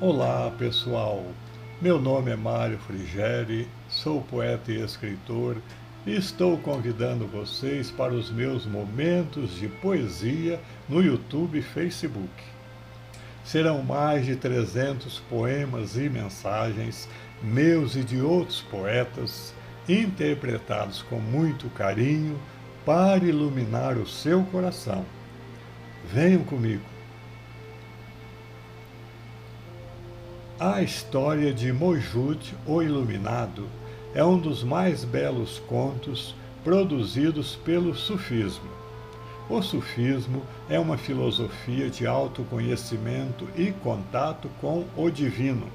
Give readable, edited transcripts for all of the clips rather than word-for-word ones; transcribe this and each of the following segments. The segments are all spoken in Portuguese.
Olá, pessoal. Meu nome é Mário Frigeri, sou poeta e escritor e estou convidando vocês para os meus momentos de poesia no YouTube e Facebook. Serão mais de 300 poemas e mensagens, meus e de outros poetas, interpretados com muito carinho para iluminar o seu coração. Venham comigo. A história de Mojud, o Iluminado, é um dos mais belos contos produzidos pelo sufismo. O sufismo é uma filosofia de autoconhecimento e contato com o divino.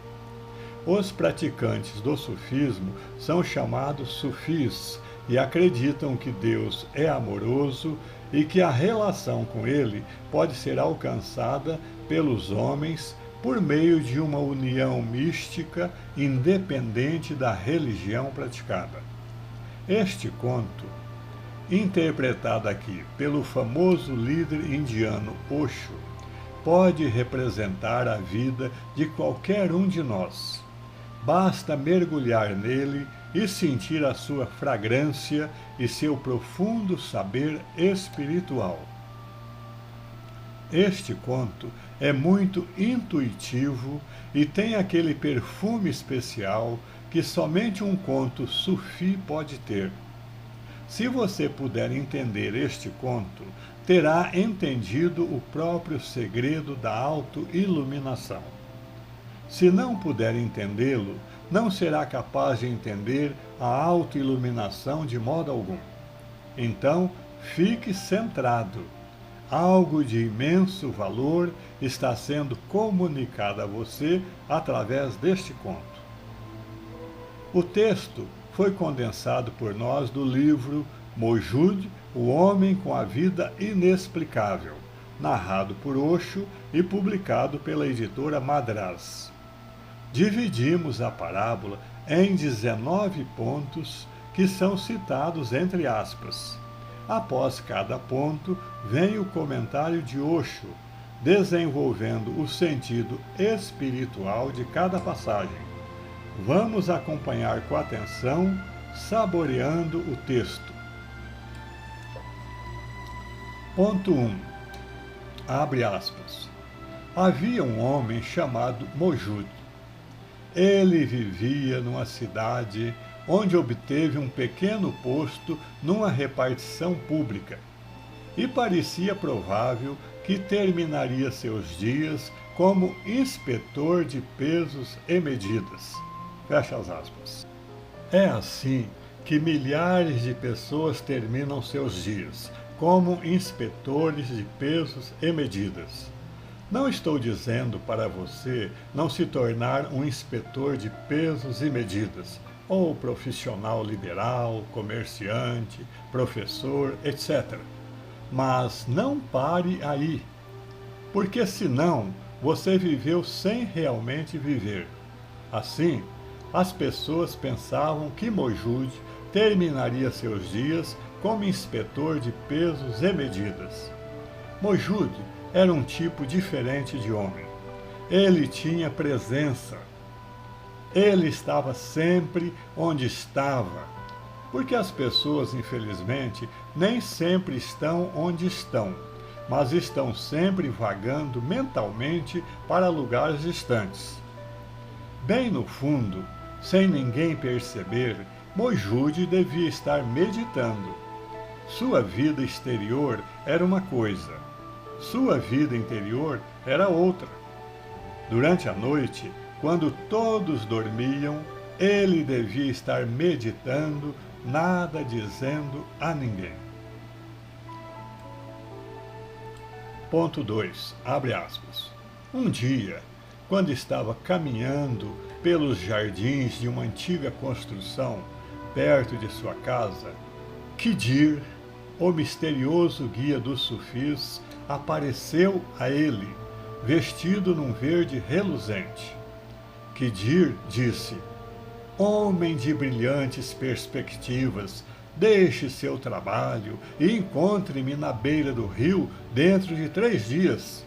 Os praticantes do sufismo são chamados sufis e acreditam que Deus é amoroso e que a relação com ele pode ser alcançada pelos homens por meio de uma união mística independente da religião praticada. Este conto, interpretado aqui pelo famoso líder indiano Osho, pode representar a vida de qualquer um de nós. Basta mergulhar nele e sentir a sua fragrância e seu profundo saber espiritual. Este conto é muito intuitivo e tem aquele perfume especial que somente um conto sufi pode ter. Se você puder entender este conto, terá entendido o próprio segredo da autoiluminação. Se não puder entendê-lo, não será capaz de entender a autoiluminação de modo algum. Então, fique centrado. Algo de imenso valor está sendo comunicado a você através deste conto. O texto foi condensado por nós do livro Mojud, o Homem com a Vida Inexplicável, narrado por Osho e publicado pela editora Madras. Dividimos a parábola em 19 pontos que são citados entre aspas. Após cada ponto, vem o comentário de Osho, desenvolvendo o sentido espiritual de cada passagem. Vamos acompanhar com atenção, saboreando o texto. Ponto 1. Abre aspas. Havia um homem chamado Mojud. Ele vivia numa cidade onde obteve um pequeno posto numa repartição pública, e parecia provável que terminaria seus dias como inspetor de pesos e medidas. Fecha as aspas. É assim que milhares de pessoas terminam seus dias, como inspetores de pesos e medidas. Não estou dizendo para você não se tornar um inspetor de pesos e medidas, ou profissional liberal, comerciante, professor, etc. Mas não pare aí, porque senão você viveu sem realmente viver. Assim, as pessoas pensavam que Mojud terminaria seus dias como inspetor de pesos e medidas. Mojud era um tipo diferente de homem. Ele tinha presença. Ele estava sempre onde estava, porque as pessoas, infelizmente, nem sempre estão onde estão, mas estão sempre vagando mentalmente para lugares distantes. Bem no fundo, sem ninguém perceber, Mojud devia estar meditando. Sua vida exterior era uma coisa, sua vida interior era outra. Durante a noite, quando todos dormiam, ele devia estar meditando, nada dizendo a ninguém. Ponto 2. Abre aspas. Um dia, quando estava caminhando pelos jardins de uma antiga construção, perto de sua casa, Khidir, o misterioso guia dos sufis, apareceu a ele, vestido num verde reluzente. Khidir disse: Homem de brilhantes perspectivas, deixe seu trabalho e encontre-me na beira do rio dentro de 3 dias.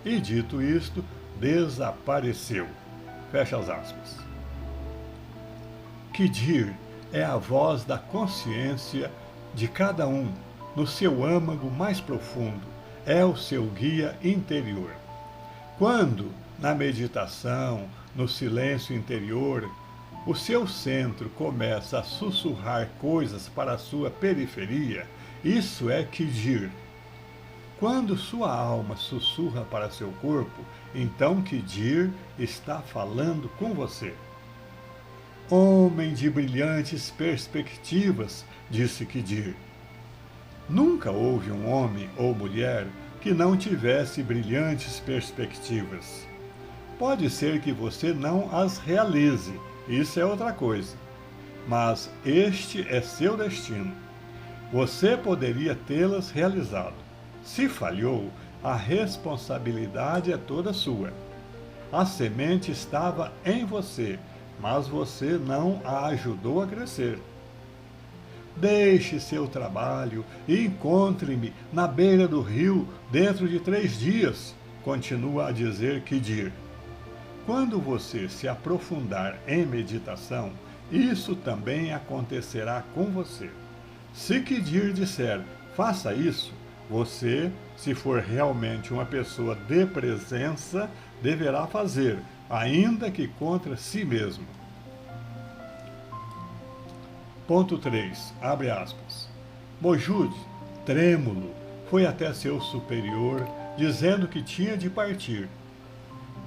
E dito isto, desapareceu. Fecha as aspas. Kidir é a voz da consciência de cada um no seu âmago mais profundo, é o seu guia interior. Quando, na meditação, no silêncio interior, o seu centro começa a sussurrar coisas para a sua periferia, isso é Kidir. Quando sua alma sussurra para seu corpo, então Kidir está falando com você. Homem de brilhantes perspectivas, disse Kidir. Nunca houve um homem ou mulher que não tivesse brilhantes perspectivas. Pode ser que você não as realize, isso é outra coisa. Mas este é seu destino. Você poderia tê-las realizado. Se falhou, a responsabilidade é toda sua. A semente estava em você, mas você não a ajudou a crescer. Deixe seu trabalho e encontre-me na beira do rio dentro de 3 dias, continua a dizer Kidir. Quando você se aprofundar em meditação, isso também acontecerá com você. Se Kidir disser, faça isso, você, se for realmente uma pessoa de presença, deverá fazer, ainda que contra si mesmo. Ponto 3, abre aspas. Mojud, trêmulo, foi até seu superior, dizendo que tinha de partir.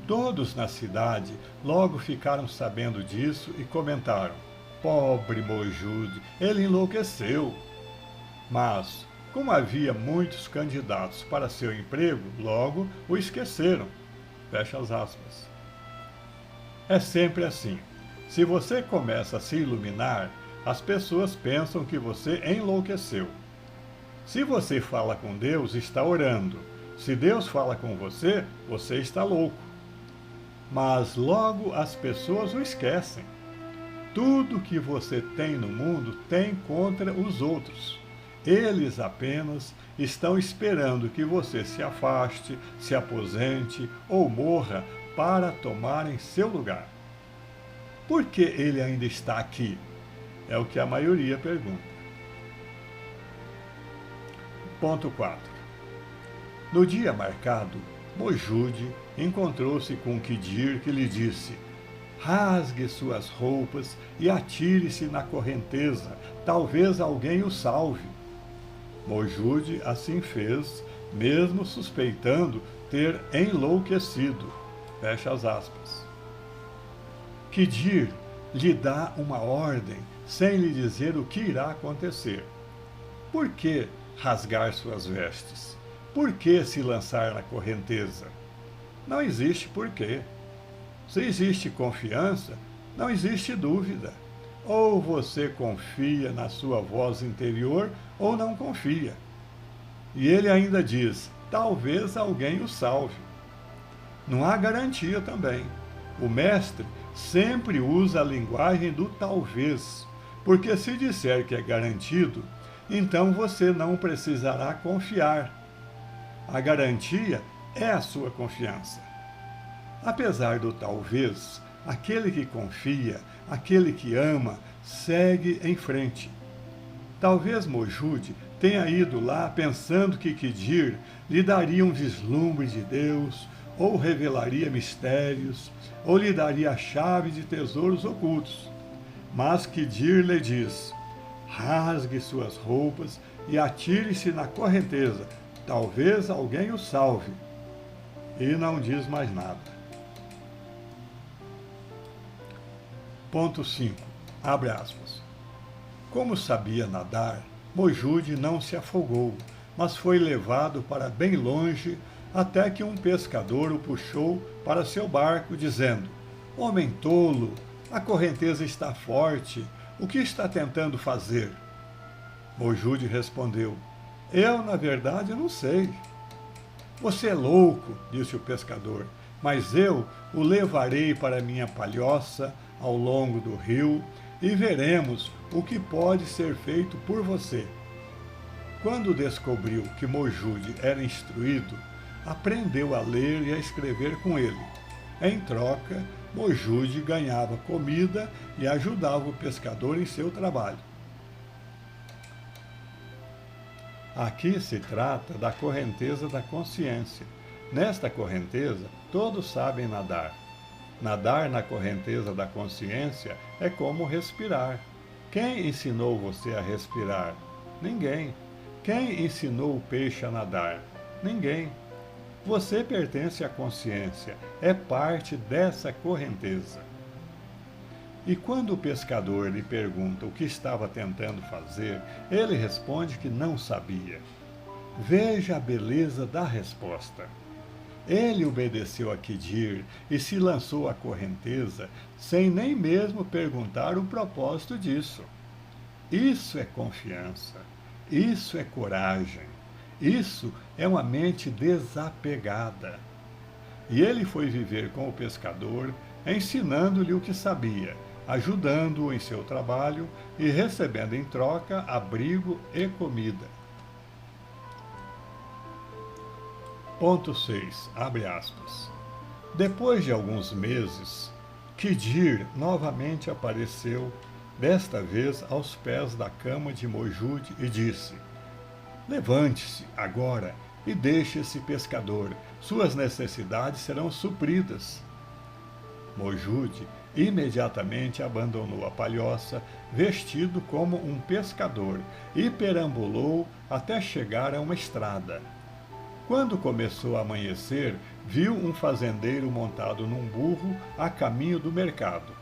Todos na cidade logo ficaram sabendo disso e comentaram, pobre Mojud, ele enlouqueceu. Mas, como havia muitos candidatos para seu emprego, logo o esqueceram. Fecha as aspas. É sempre assim. Se você começa a se iluminar, as pessoas pensam que você enlouqueceu. Se você fala com Deus, está orando. Se Deus fala com você, você está louco. Mas logo as pessoas o esquecem. Tudo que você tem no mundo tem contra os outros. Eles apenas estão esperando que você se afaste, se aposente ou morra para tomarem seu lugar. Por que ele ainda está aqui? É o que a maioria pergunta. Ponto 4. No dia marcado, Mojud encontrou-se com Kidir, que lhe disse, rasgue suas roupas e atire-se na correnteza, talvez alguém o salve. Mojud assim fez, mesmo suspeitando ter enlouquecido. Fecha as aspas. Kidir lhe dá uma ordem, sem lhe dizer o que irá acontecer. Por que rasgar suas vestes? Por que se lançar na correnteza? Não existe porquê. Se existe confiança, não existe dúvida. Ou você confia na sua voz interior, ou não confia. E ele ainda diz, talvez alguém o salve. Não há garantia também. O mestre sempre usa a linguagem do talvez, porque se disser que é garantido, então você não precisará confiar. A garantia é a sua confiança. Apesar do talvez, aquele que confia, aquele que ama, segue em frente. Talvez Mojud tenha ido lá pensando que Kidir lhe daria um vislumbre de Deus, ou revelaria mistérios, ou lhe daria a chave de tesouros ocultos. Mas Kidir lhe diz, rasgue suas roupas e atire-se na correnteza, talvez alguém o salve. E não diz mais nada. Ponto 5. Abre aspas. Como sabia nadar, Mojud não se afogou, mas foi levado para bem longe, até que um pescador o puxou para seu barco, dizendo, homem tolo, a correnteza está forte, o que está tentando fazer? Mojud respondeu, eu, na verdade, não sei. Você é louco, disse o pescador, mas eu o levarei para minha palhoça ao longo do rio e veremos o que pode ser feito por você. Quando descobriu que Mojud era instruído, aprendeu a ler e a escrever com ele. Em troca, Mojude ganhava comida e ajudava o pescador em seu trabalho. Aqui se trata da correnteza da consciência. Nesta correnteza, todos sabem nadar. Nadar na correnteza da consciência é como respirar. Quem ensinou você a respirar? Ninguém. Quem ensinou o peixe a nadar? Ninguém. Você pertence à consciência, é parte dessa correnteza. E quando o pescador lhe pergunta o que estava tentando fazer, ele responde que não sabia. Veja a beleza da resposta. Ele obedeceu a Quidir e se lançou à correnteza sem nem mesmo perguntar o propósito disso. Isso é confiança, isso é coragem, isso é uma mente desapegada. E ele foi viver com o pescador, ensinando-lhe o que sabia, ajudando-o em seu trabalho e recebendo em troca abrigo e comida. Ponto 6, abre aspas. Depois de alguns meses, Quidir novamente apareceu, desta vez aos pés da cama de Mojude, e disse: Levante-se agora e deixe esse pescador, suas necessidades serão supridas. Mojude imediatamente abandonou a palhoça, vestido como um pescador, e perambulou até chegar a uma estrada. Quando começou a amanhecer, viu um fazendeiro montado num burro a caminho do mercado.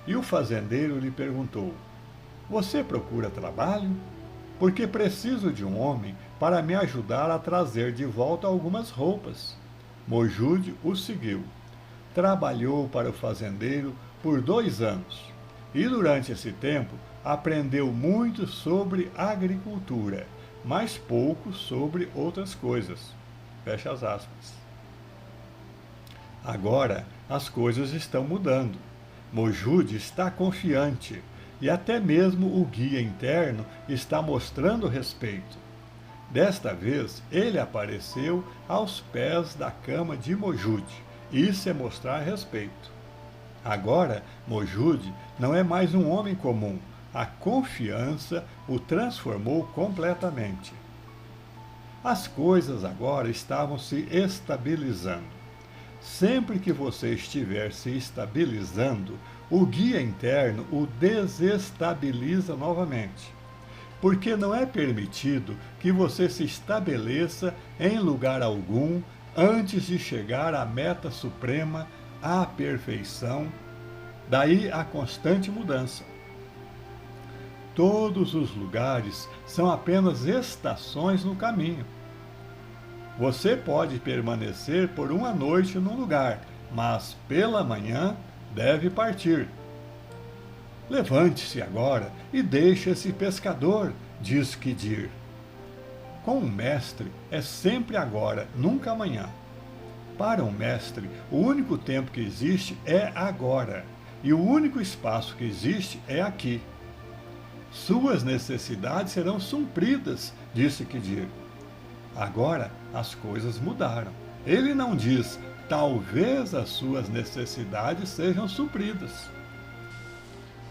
E o fazendeiro lhe perguntou: Você procura trabalho? Porque preciso de um homem para me ajudar a trazer de volta algumas roupas. Mojude o seguiu. Trabalhou para o fazendeiro por 2 anos. E durante esse tempo aprendeu muito sobre agricultura, mas pouco sobre outras coisas. Fecha as aspas. Agora as coisas estão mudando. Mojude está confiante e até mesmo o guia interno está mostrando respeito. Desta vez ele apareceu aos pés da cama de Mojude. Isso é mostrar respeito. Agora Mojude não é mais um homem comum. A confiança o transformou completamente. As coisas agora estavam se estabilizando. Sempre que você estiver se estabilizando, o guia interno o desestabiliza novamente. Porque não é permitido que você se estabeleça em lugar algum antes de chegar à meta suprema, à perfeição. Daí a constante mudança. Todos os lugares são apenas estações no caminho. Você pode permanecer por uma noite num lugar, mas pela manhã deve partir. Levante-se agora e deixe esse pescador, diz Quidir. Com um mestre é sempre agora, nunca amanhã. Para um mestre, o único tempo que existe é agora, e o único espaço que existe é aqui. Suas necessidades serão supridas, disse Quidir. Agora as coisas mudaram. Ele não diz, talvez as suas necessidades sejam supridas.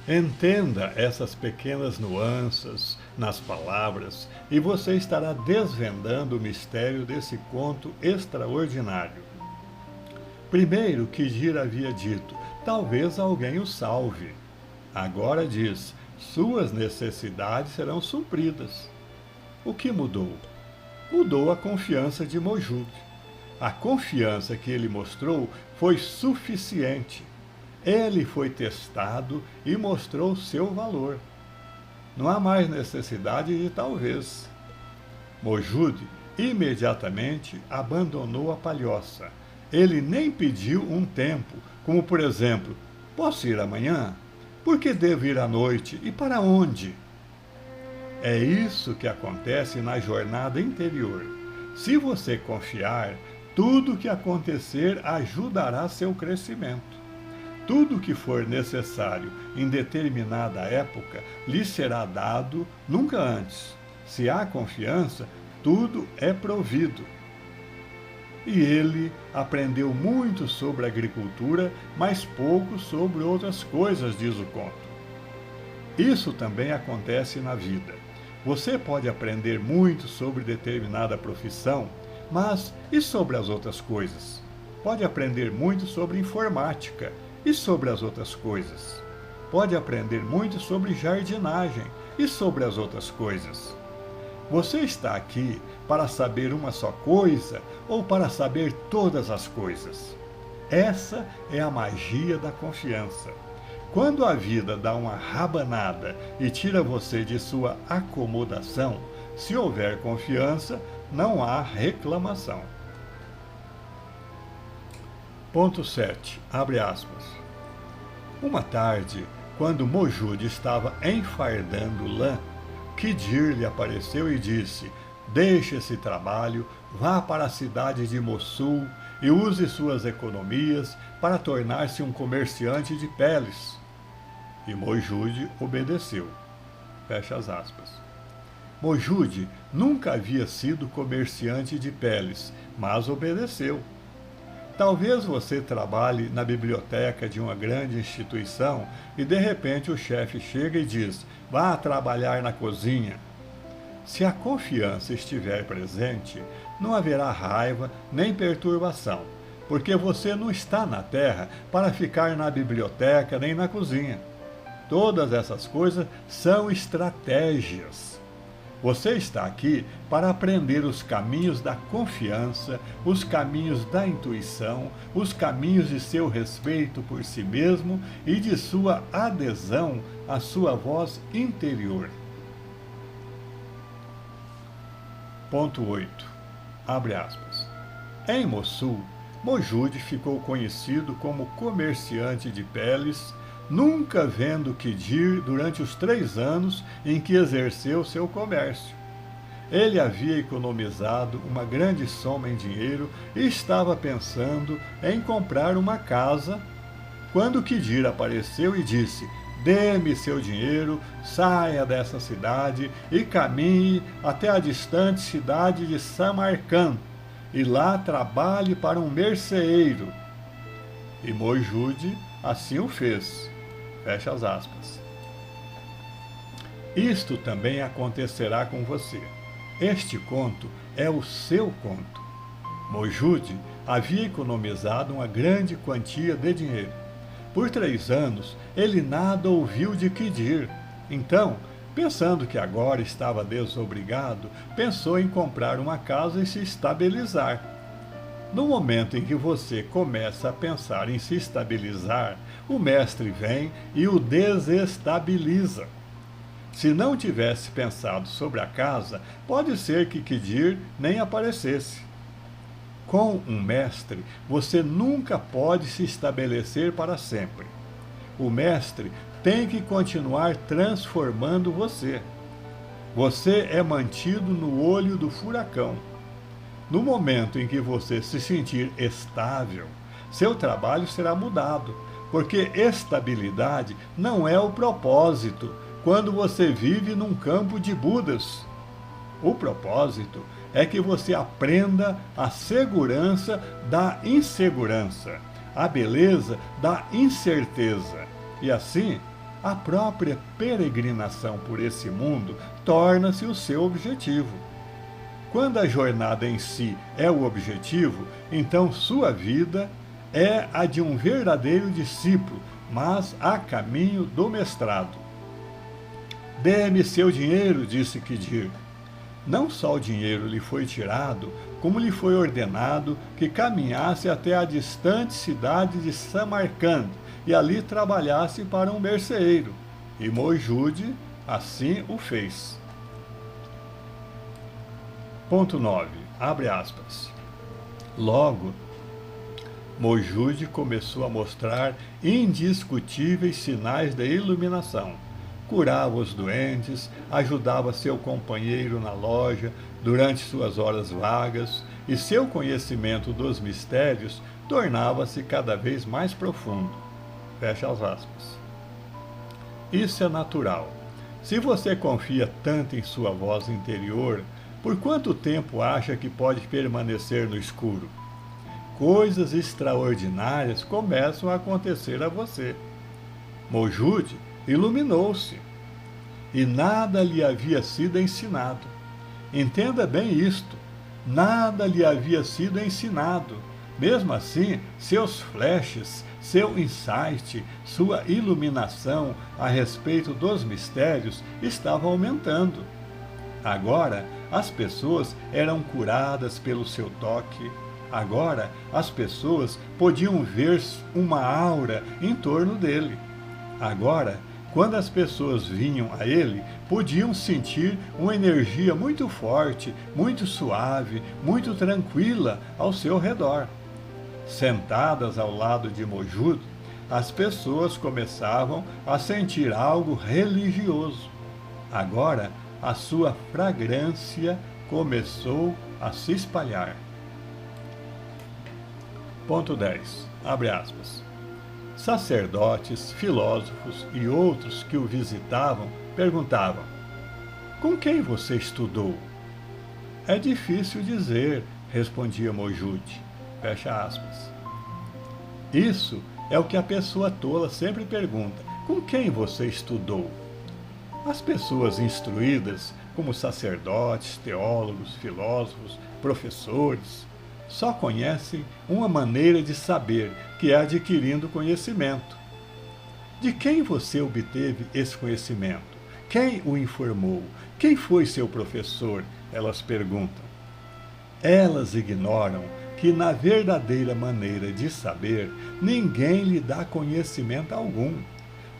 Entenda essas pequenas nuances nas palavras e você estará desvendando o mistério desse conto extraordinário. Primeiro, Quidir havia dito, talvez alguém o salve. Agora diz, suas necessidades serão supridas. O que mudou? Mudou a confiança de Mojude. A confiança que ele mostrou foi suficiente. Ele foi testado e mostrou seu valor. Não há mais necessidade de talvez. Mojude imediatamente abandonou a palhoça. Ele nem pediu um tempo, como por exemplo, posso ir amanhã? Por que devo ir à noite? E para onde? É isso que acontece na jornada interior. Se você confiar, tudo o que acontecer ajudará seu crescimento. Tudo o que for necessário em determinada época lhe será dado nunca antes. Se há confiança, tudo é provido. e ele aprendeu muito sobre agricultura, mas pouco sobre outras coisas, diz o conto. Isso também acontece na vida. Você pode aprender muito sobre determinada profissão, mas e sobre as outras coisas? Pode aprender muito sobre informática, e sobre as outras coisas? Pode aprender muito sobre jardinagem, e sobre as outras coisas? Você está aqui para saber uma só coisa ou para saber todas as coisas? Essa é a magia da confiança. Quando a vida dá uma rabanada e tira você de sua acomodação, se houver confiança, não há reclamação. Ponto 7. Abre aspas. Uma tarde, quando Mojude estava enfardando lã, Khidir lhe apareceu e disse: deixe esse trabalho, vá para a cidade de Mossul e use suas economias para tornar-se um comerciante de peles. E Mojude obedeceu. Fecha as aspas. Mojude nunca havia sido comerciante de peles, mas obedeceu. Talvez você trabalhe na biblioteca de uma grande instituição e de repente o chefe chega e diz: vá trabalhar na cozinha. Se a confiança estiver presente, não haverá raiva nem perturbação, porque você não está na terra para ficar na biblioteca nem na cozinha. Todas essas coisas são estratégias. Você está aqui para aprender os caminhos da confiança, os caminhos da intuição, os caminhos de seu respeito por si mesmo e de sua adesão à sua voz interior. Ponto 8. Abre aspas. Em Mossul, Mojude ficou conhecido como comerciante de peles, nunca vendo Khidir durante os 3 anos em que exerceu seu comércio. Ele havia economizado uma grande soma em dinheiro e estava pensando em comprar uma casa, quando Khidir apareceu e disse: dê-me seu dinheiro, saia dessa cidade e caminhe até a distante cidade de Samarcand, e lá trabalhe para um merceeiro. E Mojude assim o fez. Fecha as aspas. Isto também acontecerá com você. Este conto é o seu conto. Mojude havia economizado uma grande quantia de dinheiro. Por 3 anos, ele nada ouviu de Khidir. Então, pensando que agora estava desobrigado, pensou em comprar uma casa e se estabilizar. No momento em que você começa a pensar em se estabilizar, o mestre vem e o desestabiliza. Se não tivesse pensado sobre a casa, pode ser que Khidir nem aparecesse. Com um mestre, você nunca pode se estabelecer para sempre. O mestre tem que continuar transformando você. Você é mantido no olho do furacão. No momento em que você se sentir estável, seu trabalho será mudado, porque estabilidade não é o propósito quando você vive num campo de Budas. O propósito é que você aprenda a segurança da insegurança, a beleza da incerteza, e assim a própria peregrinação por esse mundo torna-se o seu objetivo. Quando a jornada em si é o objetivo, então sua vida é a de um verdadeiro discípulo, mas a caminho do mestrado. Dê-me seu dinheiro, disse Khidir. Não só o dinheiro lhe foi tirado, como lhe foi ordenado que caminhasse até a distante cidade de Samarcand e ali trabalhasse para um merceeiro. E Mojude assim o fez. Ponto 9. Abre aspas. Logo, Mojude começou a mostrar indiscutíveis sinais de iluminação. Curava os doentes, ajudava seu companheiro na loja durante suas horas vagas, e seu conhecimento dos mistérios tornava-se cada vez mais profundo. Fecha as aspas. Isso é natural. Se você confia tanto em sua voz interior, por quanto tempo acha que pode permanecer no escuro? coisas extraordinárias começam a acontecer a você. Mawjud iluminou-se e nada lhe havia sido ensinado. Entenda bem isto, nada lhe havia sido ensinado. Mesmo assim, seus flashes, seu insight, sua iluminação a respeito dos mistérios estavam aumentando. Agora, as pessoas eram curadas pelo seu toque. Agora, as pessoas podiam ver uma aura em torno dele. Agora, quando as pessoas vinham a ele, podiam sentir uma energia muito forte, muito suave, muito tranquila ao seu redor. Sentadas ao lado de Mawjud, as pessoas começavam a sentir algo religioso. Agora, a sua fragrância começou a se espalhar. Ponto 10. Abre aspas. Sacerdotes, filósofos e outros que o visitavam perguntavam: com quem você estudou? É difícil dizer, respondia Mawjud. Fecha aspas. Isso é o que a pessoa tola sempre pergunta: com quem você estudou? As pessoas instruídas, como sacerdotes, teólogos, filósofos, professores, só conhecem uma maneira de saber, que é adquirindo conhecimento. De quem você obteve esse conhecimento? Quem o informou? Quem foi seu professor? Elas perguntam. Elas ignoram que, na verdadeira maneira de saber, ninguém lhe dá conhecimento algum.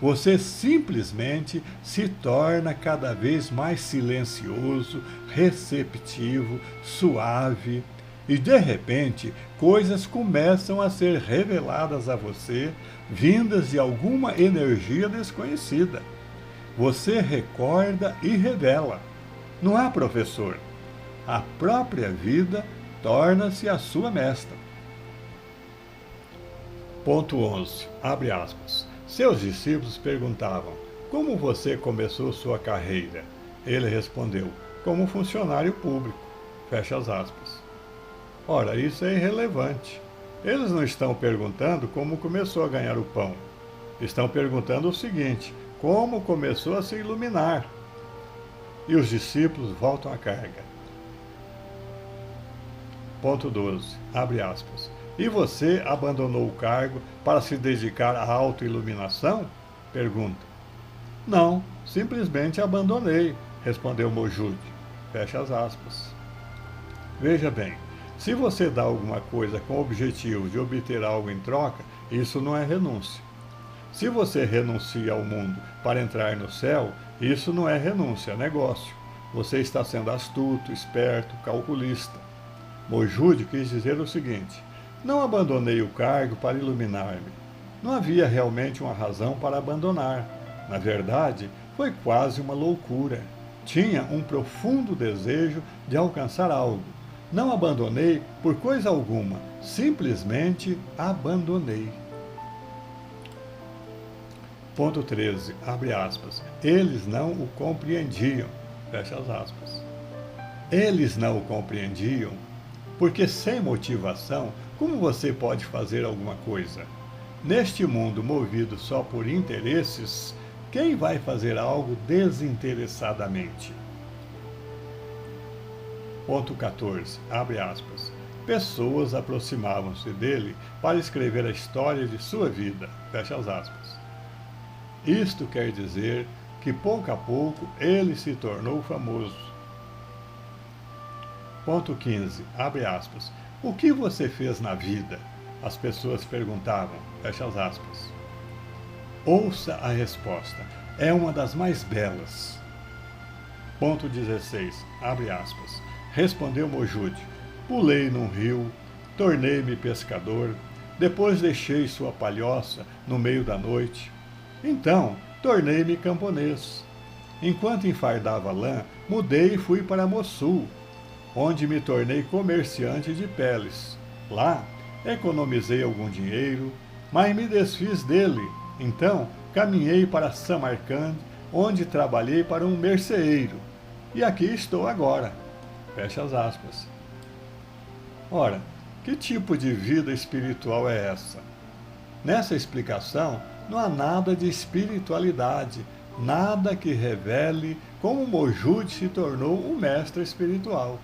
Você simplesmente se torna cada vez mais silencioso, receptivo, suave, e de repente coisas começam a ser reveladas a você, vindas de alguma energia desconhecida. Você recorda e revela. Não há professor. A própria vida torna-se a sua mestra. Ponto 11. Abre aspas. Seus discípulos perguntavam: como você começou sua carreira? Ele respondeu: como funcionário público. Fecha as aspas. Ora, isso é irrelevante. Eles não estão perguntando como começou a ganhar o pão. Estão perguntando o seguinte: como começou a se iluminar? E os discípulos voltam à carga. Ponto 12. Abre aspas. E você abandonou o cargo para se dedicar à autoiluminação? Pergunta. Não, simplesmente abandonei, respondeu Mawjud. Fecha as aspas. Veja bem, se você dá alguma coisa com o objetivo de obter algo em troca, isso não é renúncia. Se você renuncia ao mundo para entrar no céu, isso não é renúncia, é negócio. Você está sendo astuto, esperto, calculista. Mawjud quis dizer o seguinte: não abandonei o cargo para iluminar-me. Não havia realmente uma razão para abandonar. Na verdade, foi quase uma loucura. Tinha um profundo desejo de alcançar algo. Não abandonei por coisa alguma, simplesmente abandonei. Ponto 13, abre aspas. Eles não o compreendiam. Fecha as aspas. Eles não o compreendiam, porque sem motivação, como você pode fazer alguma coisa? Neste mundo movido só por interesses, quem vai fazer algo desinteressadamente? Ponto 14, abre aspas. Pessoas aproximavam-se dele para escrever a história de sua vida. Fecha as aspas. Isto quer dizer que pouco a pouco ele se tornou famoso. Ponto 15, abre aspas. O que você fez na vida? As pessoas perguntavam, fecha as aspas. Ouça a resposta, é uma das mais belas. Ponto 16, abre aspas. Respondeu Mawjud, pulei num rio, tornei-me pescador, depois deixei sua palhoça no meio da noite. Então, tornei-me camponês. Enquanto enfardava lã, mudei e fui para Mossul, onde me tornei comerciante de peles. Lá, economizei algum dinheiro, mas me desfiz dele. Então, caminhei para Samarcand, onde trabalhei para um merceeiro. E aqui estou agora. Fecha as aspas. Ora, Que tipo de vida espiritual é essa? Nessa explicação, não há nada de espiritualidade, nada que revele como Mojude se tornou um mestre espiritual.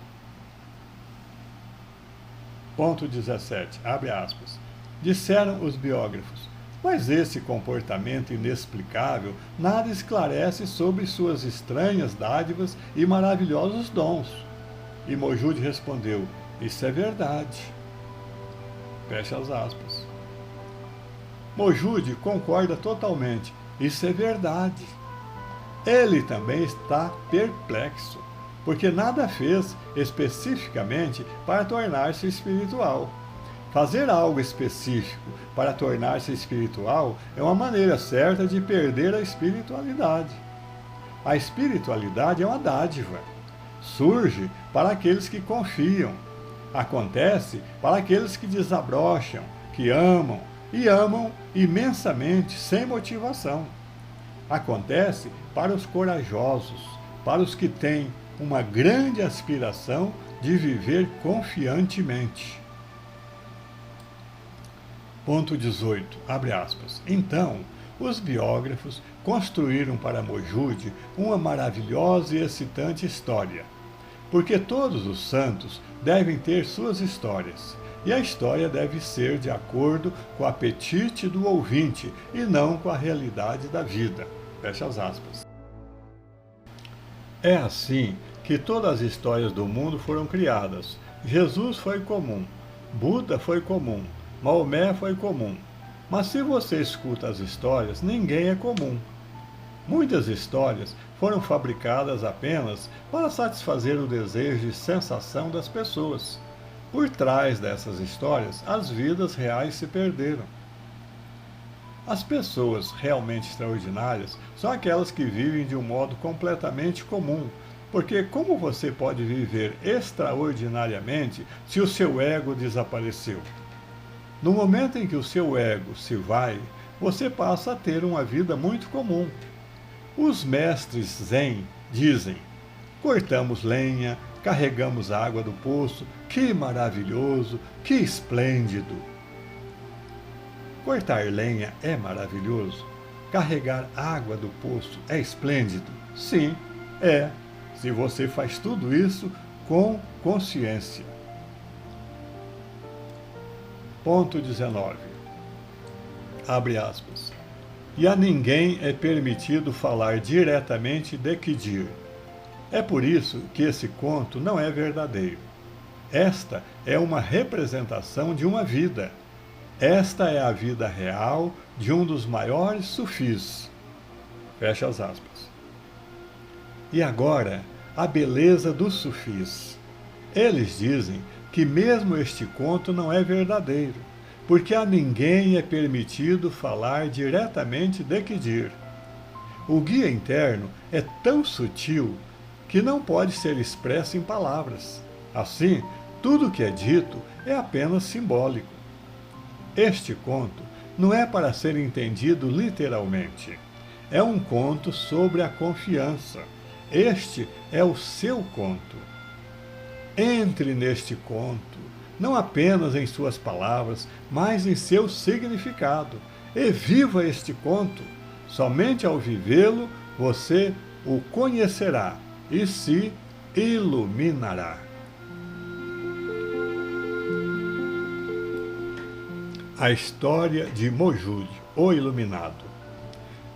Ponto 17, abre aspas. Disseram os biógrafos, mas esse comportamento inexplicável nada esclarece sobre suas estranhas dádivas e maravilhosos dons. E Mojude respondeu, isso é verdade. Fecha as aspas. Mojude concorda totalmente, isso é verdade. Ele também está perplexo, porque nada fez especificamente para tornar-se espiritual. Fazer algo específico para tornar-se espiritual é uma maneira certa de perder a espiritualidade. A espiritualidade é uma dádiva. Surge para aqueles que confiam. Acontece para aqueles que desabrocham, que amam, e amam imensamente, sem motivação. Acontece para os corajosos, para os que têm uma grande aspiração de viver confiantemente. Ponto 18, abre aspas. Então, os biógrafos construíram para Mojude uma maravilhosa e excitante história, porque todos os santos devem ter suas histórias, e a história deve ser de acordo com o apetite do ouvinte e não com a realidade da vida. Fecha as aspas. É assim que todas as histórias do mundo foram criadas. Jesus foi comum, Buda foi comum, Maomé foi comum. Mas se você escuta as histórias, ninguém é comum. Muitas histórias foram fabricadas apenas para satisfazer o desejo de sensação das pessoas. Por trás dessas histórias, as vidas reais se perderam. As pessoas realmente extraordinárias são aquelas que vivem de um modo completamente comum, porque como você pode viver extraordinariamente se o seu ego desapareceu? No momento em que o seu ego se vai, você passa a ter uma vida muito comum. Os mestres Zen dizem, cortamos lenha, carregamos água do poço, que maravilhoso, que esplêndido. Cortar lenha é maravilhoso? Carregar água do poço é esplêndido? Sim, é, se você faz tudo isso com consciência. Ponto 19. Abre aspas. E a ninguém é permitido falar diretamente de Kidir. É por isso que esse conto não é verdadeiro. Esta é uma representação de uma vida. Esta é a vida real de um dos maiores sufis. Fecha as aspas. E agora, a beleza dos sufis. Eles dizem que mesmo este conto não é verdadeiro, porque a ninguém é permitido falar diretamente de Kidir. O guia interno é tão sutil que não pode ser expresso em palavras. Assim, tudo o que é dito é apenas simbólico. Este conto não é para ser entendido literalmente. É um conto sobre a confiança. Este é o seu conto. Entre neste conto, não apenas em suas palavras, mas em seu significado. E viva este conto. Somente ao vivê-lo, você o conhecerá e se iluminará. A história de Mojude, o Iluminado.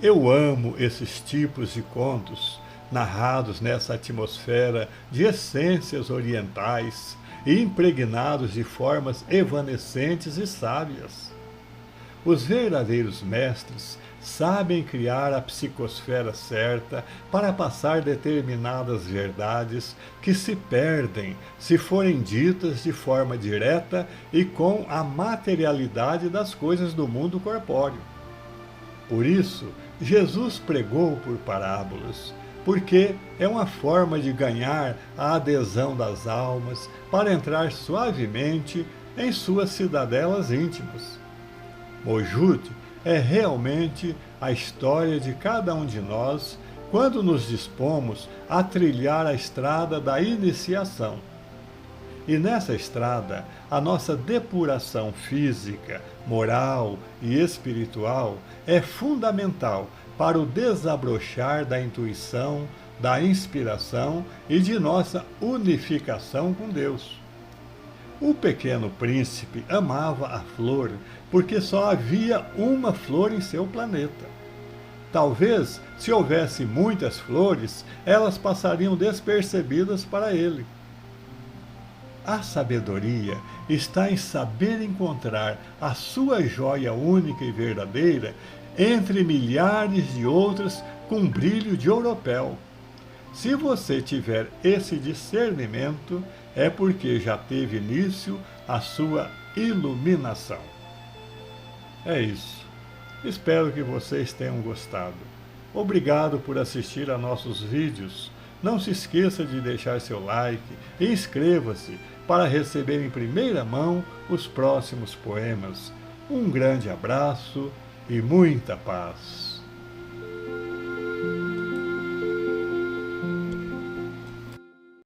Eu amo esses tipos de contos narrados nessa atmosfera de essências orientais e impregnados de formas evanescentes e sábias. Os verdadeiros mestres sabem criar a psicosfera certa para passar determinadas verdades que se perdem se forem ditas de forma direta e com a materialidade das coisas do mundo corpóreo. Por isso, Jesus pregou por parábolas, porque é uma forma de ganhar a adesão das almas para entrar suavemente em suas cidadelas íntimas. Mojude é realmente a história de cada um de nós quando nos dispomos a trilhar a estrada da iniciação. E nessa estrada, a nossa depuração física, moral e espiritual é fundamental para o desabrochar da intuição, da inspiração e de nossa unificação com Deus. O pequeno príncipe amava a flor porque só havia uma flor em seu planeta. Talvez, se houvesse muitas flores, elas passariam despercebidas para ele. A sabedoria está em saber encontrar a sua joia única e verdadeira entre milhares de outras com brilho de ouropel. Se você tiver esse discernimento, é porque já teve início a sua iluminação. É isso. Espero que vocês tenham gostado. Obrigado por assistir a nossos vídeos. Não se esqueça de deixar seu like e inscreva-se para receber em primeira mão os próximos poemas. Um grande abraço e muita paz.